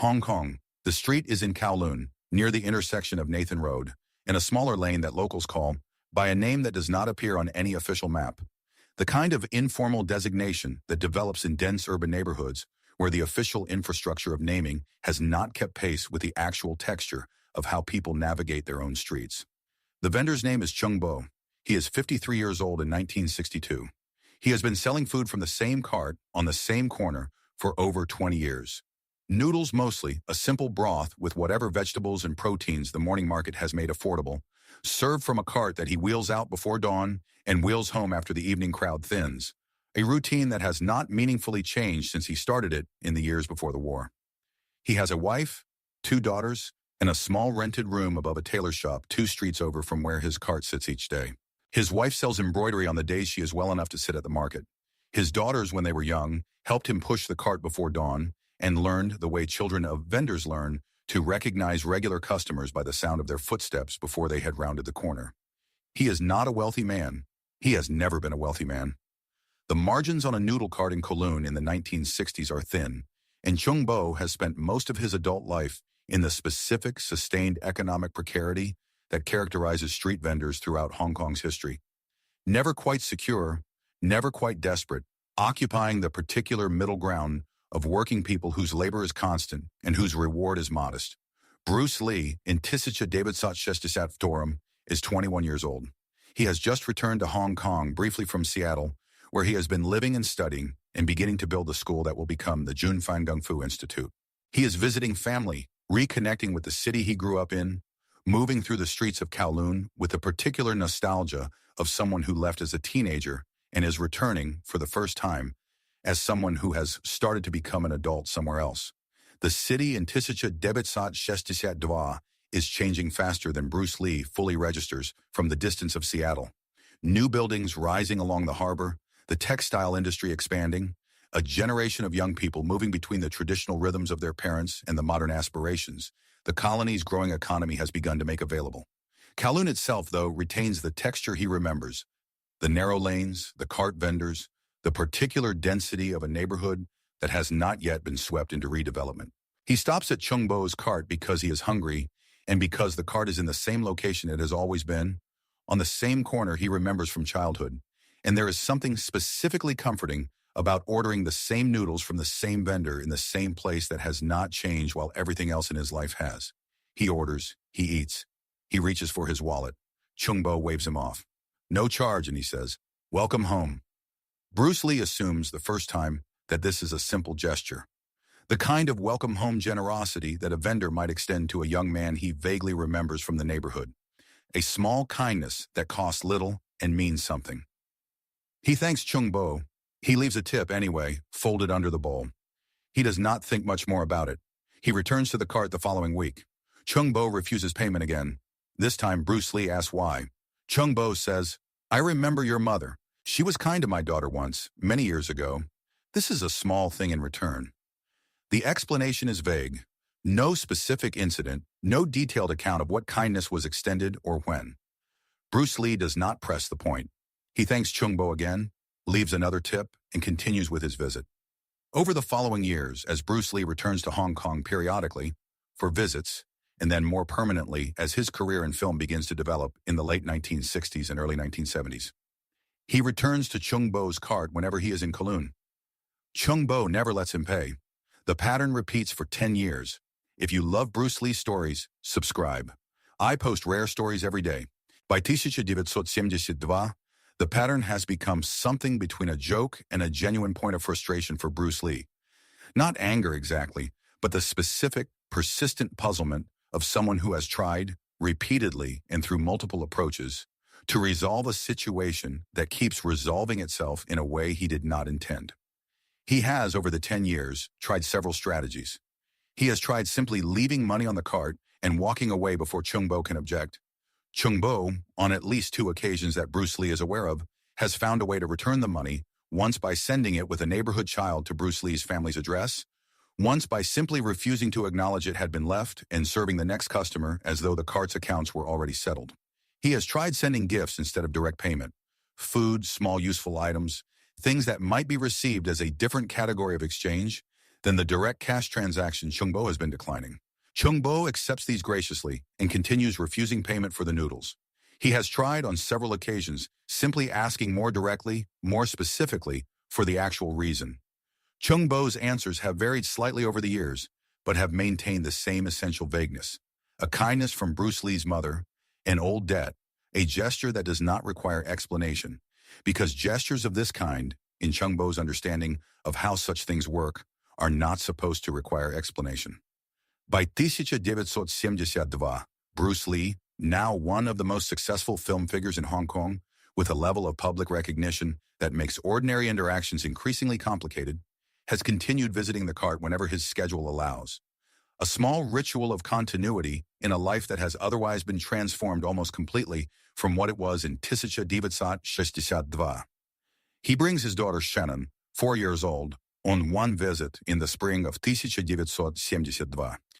Hong Kong. The street is in Kowloon, near the intersection of Nathan Road, in a smaller lane that locals call by a name that does not appear on any official map. The kind of informal designation that develops in dense urban neighborhoods where the official infrastructure of naming has not kept pace with the actual texture of how people navigate their own streets. The vendor's name is Cheung Bo. He is 53 years old in 1962. He has been selling food from the same cart on the same corner for over 20 years. Noodles mostly, a simple broth with whatever vegetables and proteins the morning market has made affordable, served from a cart that he wheels out before dawn and wheels home after the evening crowd thins, a routine that has not meaningfully changed since he started it in the years before the war. He has a wife, 2 daughters, and a small rented room above a tailor shop 2 streets over from where his cart sits each day. His wife sells embroidery on the days she is well enough to sit at the market. His daughters, when they were young, helped him push the cart before dawn and learned the way children of vendors learn to recognize regular customers by the sound of their footsteps before they had rounded the corner. He is not a wealthy man. He has never been a wealthy man. The margins on a noodle cart in Kowloon in the 1960s are thin, and Cheung Bo has spent most of his adult life in the specific, sustained economic precarity that characterizes street vendors throughout Hong Kong's history. Never quite secure, never quite desperate, occupying the particular middle ground of working people whose labor is constant and whose reward is modest. Bruce Lee, in Tissacha Davidsot Shestisat Forum, is 21 years old. He has just returned to Hong Kong briefly from Seattle, where he has been living and studying and beginning to build the school that will become the Jun Fan Kung Fu Institute. He is visiting family, reconnecting with the city he grew up in, moving through the streets of Kowloon with a particular nostalgia of someone who left as a teenager and is returning for the first time as someone who has started to become an adult somewhere else. The city in Tissacha Davidsot Shestisat Dwa is changing faster than Bruce Lee fully registers from the distance of Seattle. New buildings rising along the harbor, the textile industry expanding, a generation of young people moving between the traditional rhythms of their parents and the modern aspirations the colony's growing economy has begun to make available. Kowloon itself, though, retains the texture he remembers: the narrow lanes, the cart vendors, the particular density of a neighborhood that has not yet been swept into redevelopment. He stops at Cheung Bo's cart because he is hungry and because the cart is in the same location it has always been, on the same corner he remembers from childhood, and there is something specifically comforting about ordering the same noodles from the same vendor in the same place that has not changed while everything else in his life has. He orders, he eats, he reaches for his wallet. Cheung Bo waves him off. No charge, and he says, "Welcome home." Bruce Lee assumes the first time that this is a simple gesture, the kind of welcome home generosity that a vendor might extend to a young man he vaguely remembers from the neighborhood, a small kindness that costs little and means something. He thanks Cheung Bo. He leaves a tip anyway, folded under the bowl. He does not think much more about it. He returns to the cart the following week. Cheung Bo refuses payment again. This time Bruce Lee asks why. Cheung Bo says, "I remember your mother. She was kind to my daughter once, many years ago. This is a small thing in return." The explanation is vague. No specific incident, no detailed account of what kindness was extended or when. Bruce Lee does not press the point. He thanks Cheung Bo again, leaves another tip, and continues with his visit. Over the following years, as Bruce Lee returns to Hong Kong periodically for visits, and then more permanently as his career in film begins to develop in the late 1960s and early 1970s, he returns to Cheung Bo's cart whenever he is in Kowloon. Cheung Bo never lets him pay. The pattern repeats for 10 years. If you love Bruce Lee stories, subscribe. I post rare stories every day. By 1972, the pattern has become something between a joke and a genuine point of frustration for Bruce Lee. Not anger exactly, but the specific, persistent puzzlement of someone who has tried, repeatedly and through multiple approaches, to resolve a situation that keeps resolving itself in a way he did not intend. He has, over the 10 years, tried several strategies. He has tried simply leaving money on the cart and walking away before Cheung Bo can object. Cheung Bo, on at least 2 occasions that Bruce Lee is aware of, has found a way to return the money, once by sending it with a neighborhood child to Bruce Lee's family's address, once by simply refusing to acknowledge it had been left and serving the next customer as though the cart's accounts were already settled. He has tried sending gifts instead of direct payment, food, small useful items, things that might be received as a different category of exchange, than the direct cash transactions Cheung Bo has been declining. Cheung Bo accepts these graciously and continues refusing payment for the noodles. He has tried on several occasions, simply asking more directly, more specifically, for the actual reason. Cheung Bo's answers have varied slightly over the years, but have maintained the same essential vagueness. A kindness from Bruce Lee's mother, an old debt, a gesture that does not require explanation, because gestures of this kind, in Cheung Bo's understanding of how such things work, are not supposed to require explanation. By 1972, Bruce Lee, now one of the most successful film figures in Hong Kong, with a level of public recognition that makes ordinary interactions increasingly complicated, has continued visiting the cart whenever his schedule allows. A small ritual of continuity in a life that has otherwise been transformed almost completely from what it was in 1972. He brings his daughter Shannon, 4 years old, on one visit in the spring of 1972.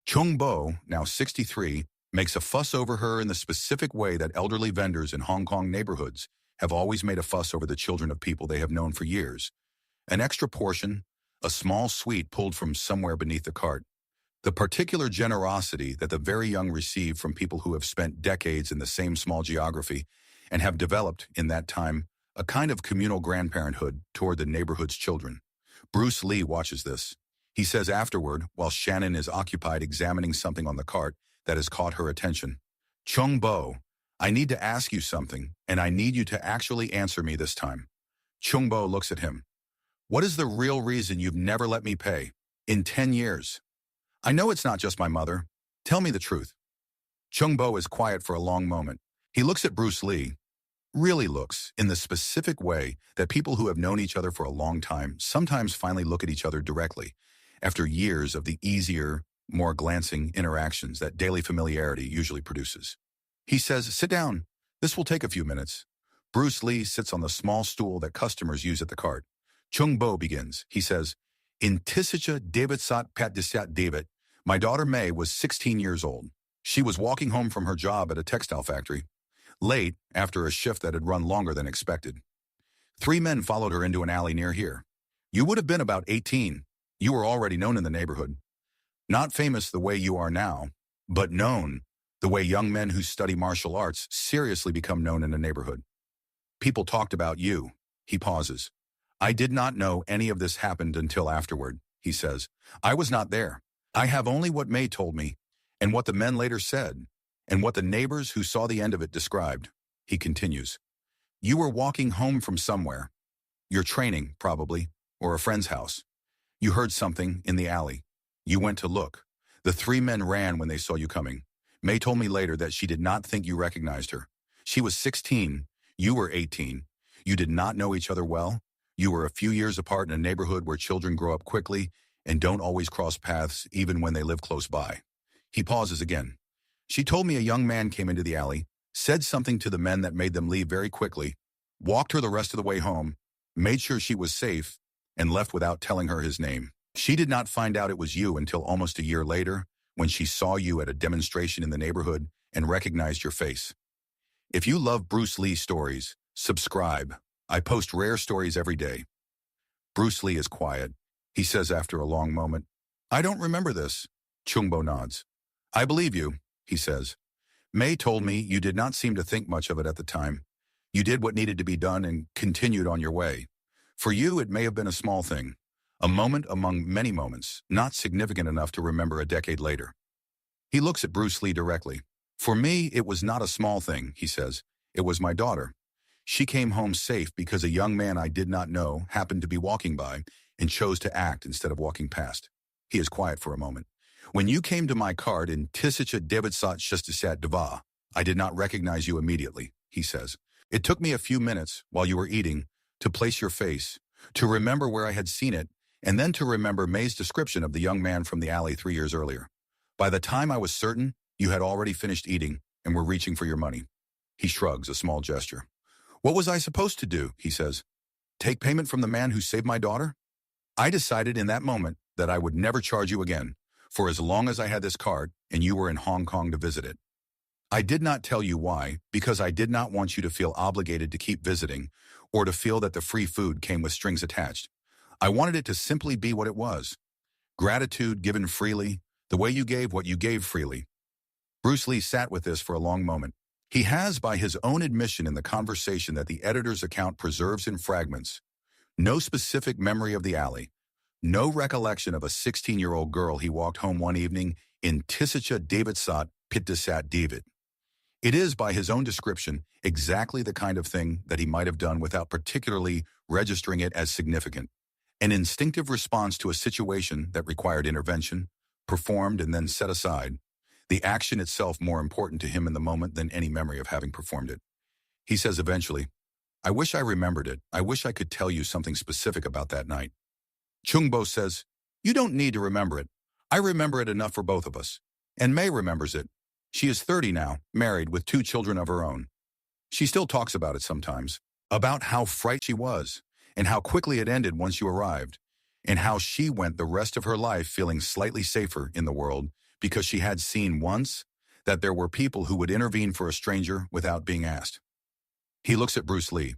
Cheung Bo, now 63, makes a fuss over her in the specific way that elderly vendors in Hong Kong neighborhoods have always made a fuss over the children of people they have known for years. An extra portion, a small sweet pulled from somewhere beneath the cart. The particular generosity that the very young receive from people who have spent decades in the same small geography and have developed, in that time, a kind of communal grandparenthood toward the neighborhood's children. Bruce Lee watches this. He says afterward, while Shannon is occupied examining something on the cart that has caught her attention, "Cheung Bo, I need to ask you something, and I need you to actually answer me this time." Cheung Bo looks at him. "What is the real reason you've never let me pay? In 10 years. I know it's not just my mother. Tell me the truth." Cheung Bo is quiet for a long moment. He looks at Bruce Lee, really looks, in the specific way that people who have known each other for a long time sometimes finally look at each other directly, after years of the easier, more glancing interactions that daily familiarity usually produces. He says, "Sit down. This will take a few minutes." Bruce Lee sits on the small stool that customers use at the cart. Cheung Bo begins. He says, "In Tisha David Sat Pat Disat David, my daughter May was 16 years old. She was walking home from her job at a textile factory, late after a shift that had run longer than expected. 3 men followed her into an alley near here. You would have been about 18. You were already known in the neighborhood. Not famous the way you are now, but known the way young men who study martial arts seriously become known in a neighborhood. People talked about you." He pauses. "I did not know any of this happened until afterward," he says. "I was not there. I have only what May told me, and what the men later said, and what the neighbors who saw the end of it described." He continues. "You were walking home from somewhere. Your training, probably, or a friend's house. You heard something in the alley. You went to look. The 3 men ran when they saw you coming. May told me later that she did not think you recognized her. She was 16. You were 18. You did not know each other well. You were a few years apart in a neighborhood where children grow up quickly and don't always cross paths even when they live close by." He pauses again. "She told me a young man came into the alley, said something to the men that made them leave very quickly, walked her the rest of the way home, made sure she was safe, and left without telling her his name. She did not find out it was you until almost a year later, when she saw you at a demonstration in the neighborhood and recognized your face. If you love Bruce Lee stories, subscribe. I post rare stories every day." Bruce Lee is quiet. He says after a long moment, "I don't remember this." Cheung Bo nods. "I believe you," he says. "May told me you did not seem to think much of it at the time. You did what needed to be done and continued on your way. For you, it may have been a small thing, a moment among many moments, not significant enough to remember a decade later." He looks at Bruce Lee directly. "For me, it was not a small thing," he says. "It was my daughter. She came home safe because a young man I did not know happened to be walking by and chose to act instead of walking past." He is quiet for a moment. "When you came to my cart in Tisha David Sat Shustisat Dava, I did not recognize you immediately," he says. "It took me a few minutes while you were eating to place your face, to remember where I had seen it, and then to remember May's description of the young man from the alley 3 years earlier. By the time I was certain, you had already finished eating and were reaching for your money." He shrugs, a small gesture. "What was I supposed to do?" he says. "Take payment from the man who saved my daughter? I decided in that moment that I would never charge you again, for as long as I had this card and you were in Hong Kong to visit it. I did not tell you why, because I did not want you to feel obligated to keep visiting or to feel that the free food came with strings attached. I wanted it to simply be what it was. Gratitude given freely, the way you gave what you gave freely. Bruce Lee sat with this for a long moment. He has, by his own admission in the conversation that the editor's account preserves in fragments, no specific memory of the alley, no recollection of a 16-year-old girl he walked home one evening in Tisicha Davidsat Pitdesat David. It is, by his own description, exactly the kind of thing that he might have done without particularly registering it as significant. An instinctive response to a situation that required intervention, performed and then set aside, the action itself more important to him in the moment than any memory of having performed it. He says eventually, "I wish I remembered it. I wish I could tell you something specific about that night." Cheung Bo says, "You don't need to remember it. I remember it enough for both of us. And May remembers it. She is 30 now, married with 2 children of her own. She still talks about it sometimes, about how frightened she was, and how quickly it ended once you arrived, and how she went the rest of her life feeling slightly safer in the world because she had seen once that there were people who would intervene for a stranger without being asked." He looks at Bruce Lee.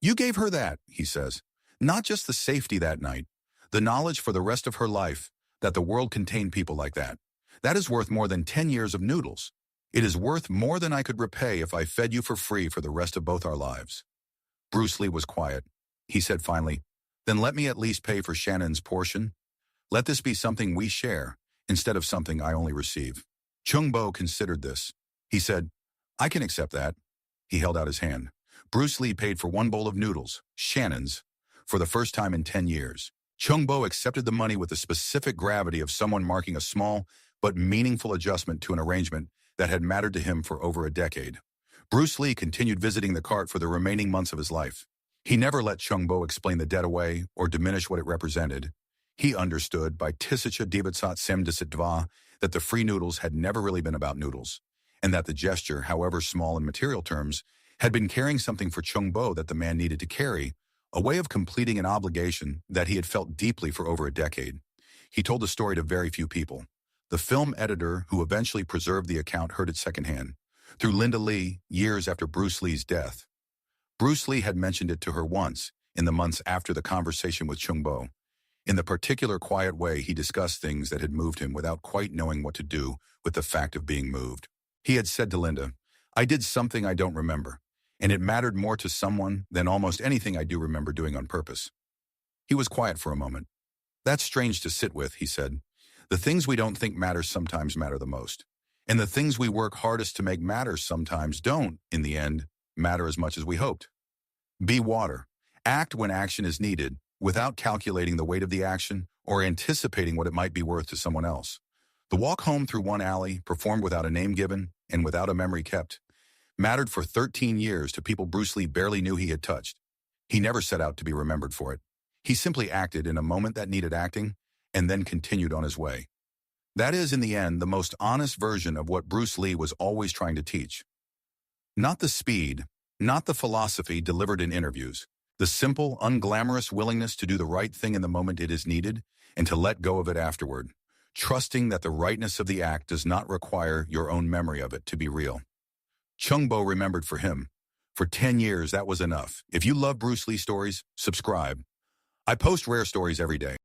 "You gave her that," he says. "Not just the safety that night, the knowledge for the rest of her life that the world contained people like that. That is worth more than 10 years of noodles. It is worth more than I could repay if I fed you for free for the rest of both our lives." Bruce Lee was quiet. He said finally, "Then let me at least pay for Shannon's portion. Let this be something we share, instead of something I only receive." Cheung Bo considered this. He said, "I can accept that." He held out his hand. Bruce Lee paid for 1 bowl of noodles, Shannon's, for the first time in 10 years. Cheung Bo accepted the money with the specific gravity of someone marking a small but meaningful adjustment to an arrangement that had mattered to him for over a decade. Bruce Lee continued visiting the cart for the remaining months of his life. He never let Cheung Bo explain the debt away or diminish what it represented. He understood by Tisicha Dibatsat Semdisitva that the free noodles had never really been about noodles, and that the gesture, however small in material terms, had been carrying something for Cheung Bo that the man needed to carry, a way of completing an obligation that he had felt deeply for over a decade. He told the story to very few people. The film editor who eventually preserved the account heard it secondhand, through Linda Lee, years after Bruce Lee's death. Bruce Lee had mentioned it to her once, in the months after the conversation with Cheung Bo. In the particular quiet way he discussed things that had moved him without quite knowing what to do with the fact of being moved. He had said to Linda, "I did something I don't remember, and it mattered more to someone than almost anything I do remember doing on purpose." He was quiet for a moment. "That's strange to sit with," he said. "The things we don't think matter sometimes matter the most. And the things we work hardest to make matter sometimes don't, in the end, matter as much as we hoped. Be water. Act when action is needed, without calculating the weight of the action or anticipating what it might be worth to someone else. The walk home through one alley, performed without a name given and without a memory kept, mattered for 13 years to people Bruce Lee barely knew he had touched. He never set out to be remembered for it. He simply acted in a moment that needed acting, and then continued on his way. That is, in the end, the most honest version of what Bruce Lee was always trying to teach. Not the speed, not the philosophy delivered in interviews, the simple, unglamorous willingness to do the right thing in the moment it is needed, and to let go of it afterward, trusting that the rightness of the act does not require your own memory of it to be real. Cheung Bo remembered for him. For 10 years, that was enough. If you love Bruce Lee stories, subscribe. I post rare stories every day.